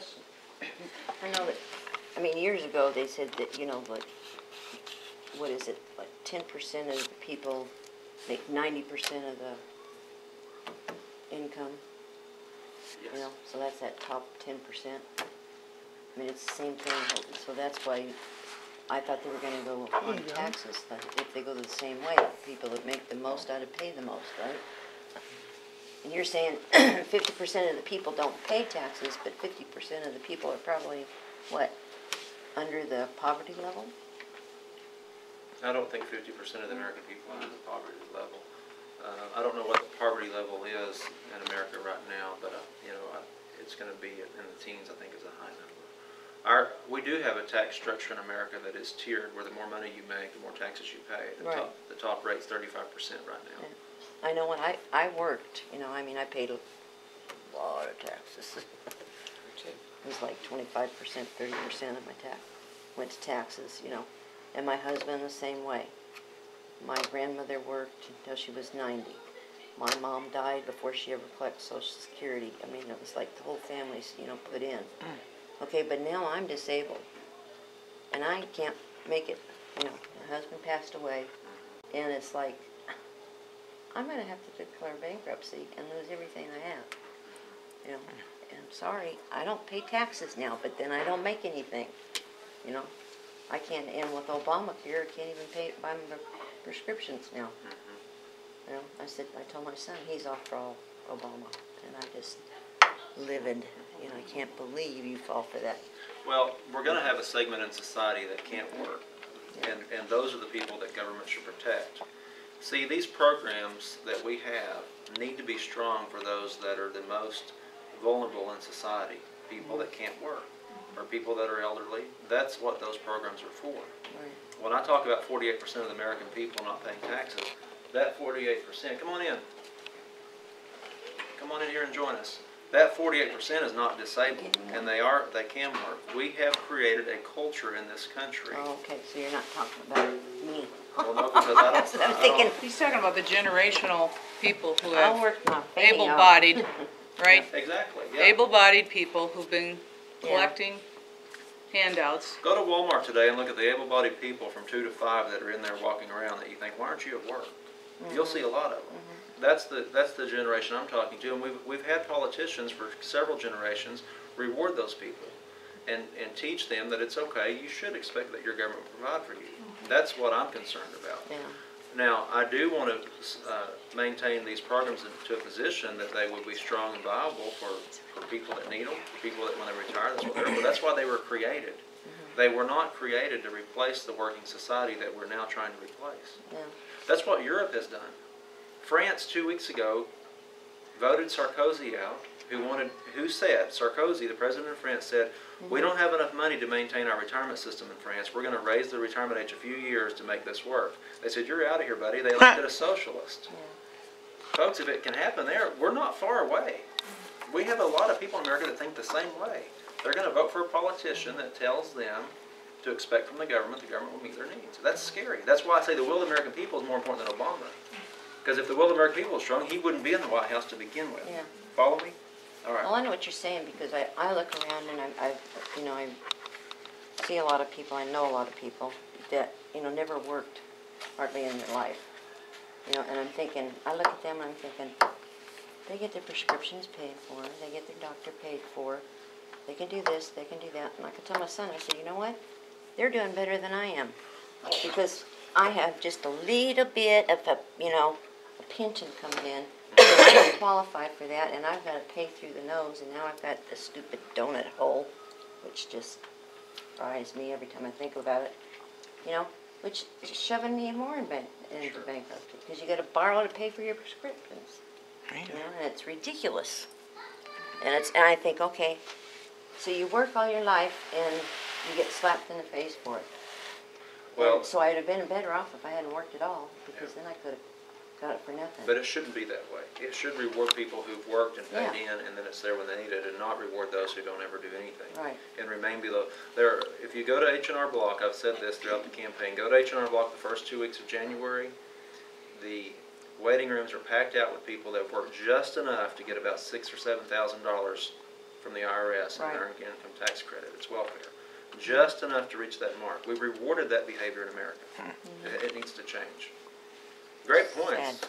question. I know that, I mean, years ago they said that, you know, like, what is it, like 10% of the people make 90% of the income. Yes. You know, so that's that top 10%. I mean, it's the same thing, so that's why I thought they were going to go on taxes, if they go the same way. People that make the most ought to pay the most, right? And you're saying 50% of the people don't pay taxes, but 50% of the people are probably, what, under the poverty level? I don't think 50% of the American people are under the poverty level. I don't know what the poverty level is in America right now, but you know, it's going to be in the teens. I think is a high number. We do have a tax structure in America that is tiered, where the more money you make, the more taxes you pay. The top rate's 35% right now. Yeah. I know when I worked, you know, I mean, I paid a lot of taxes. It was like 25%, 30% of my tax went to taxes, you know. And my husband the same way. My grandmother worked until she was 90. My mom died before she ever collected Social Security. I mean, it was like the whole family's, you know, put in. Okay, but now I'm disabled. And I can't make it. You know, my husband passed away. And it's like, I'm going to have to declare bankruptcy and lose everything I have. You know, and I'm sorry, I don't pay taxes now, but then I don't make anything. You know, I can't, and with Obamacare, I can't even buy my prescriptions now. You know, I told my son, he's off for all Obama, and I just livid. You know, I can't believe you fall for that. Well, we're going to have a segment in society that can't work, and those are the people that government should protect. See, these programs that we have need to be strong for those that are the most vulnerable in society, people that can't work, or people that are elderly. That's what those programs are for. Right. When I talk about 48% of the American people not paying taxes, that 48%, come on in. Come on in here and join us. That 48% is not disabled, and they can work. We have created a culture in this country. Oh, okay, so you're not talking about me. Well, no, because I That's what I'm thinking. He's talking about the generational people who I'll have work my fanny out. able-bodied, right? Exactly, yeah. Able-bodied people who've been collecting handouts. Go to Walmart today and look at the able-bodied people from 2 to 5 that are in there walking around that you think, why aren't you at work? You'll see a lot of them. That's the generation I'm talking to, and we've had politicians for several generations reward those people and teach them that it's okay. You should expect that your government will provide for you. That's what I'm concerned about. Yeah. Now, I do want to maintain these programs to a position that they will be strong and viable for people that need them, for people that when they retire, that's what they're for. That's why they were created. They were not created to replace the working society that we're now trying to replace. Yeah. That's what Europe has done. France 2 weeks ago voted Sarkozy out, who said, Sarkozy, the president of France, said, we don't have enough money to maintain our retirement system in France. We're going to raise the retirement age a few years to make this work. They said, you're out of here, buddy. They elected a socialist. Folks, if it can happen there, we're not far away. We have a lot of people in America that think the same way. They're going to vote for a politician that tells them to expect from the government will meet their needs. That's scary. That's why I say the will of the American people is more important than Obama. Because if the will of the American people was strong, he wouldn't be in the White House to begin with. Yeah. Follow me? All right. Well, I know what you're saying because I look around and I see a lot of people, I know a lot of people that, you know, never worked hardly in their life. You know, and I'm thinking, I look at them and I'm thinking, they get their prescriptions paid for, they get their doctor paid for, they can do this, they can do that. And I could tell my son, I said, you know what? They're doing better than I am. Because I have just a little bit of a, you know, a pension coming in. I don't qualify for that, and I've got to pay through the nose, and now I've got this stupid donut hole, which just fries me every time I think about it, you know, which is shoving me more into bankruptcy, because you got to borrow to pay for your prescriptions, you know, and it's ridiculous. And I think, okay, so you work all your life, and you get slapped in the face for it. Well, and so I'd have been better off if I hadn't worked at all, because then I could have got it for nothing. But it shouldn't be that way. It should reward people who've worked and paid in, and then it's there when they need it, and not reward those who don't ever do anything. Right. And remain below. If you go to H&R Block, I've said this throughout the campaign, go to H&R Block the first 2 weeks of January. The waiting rooms are packed out with people that have worked just enough to get about $6,000 or $7,000 from the IRS and Right. earned income tax credit. It's welfare. Just enough to reach that mark. We've rewarded that behavior in America. It needs to change. Great points. Sad.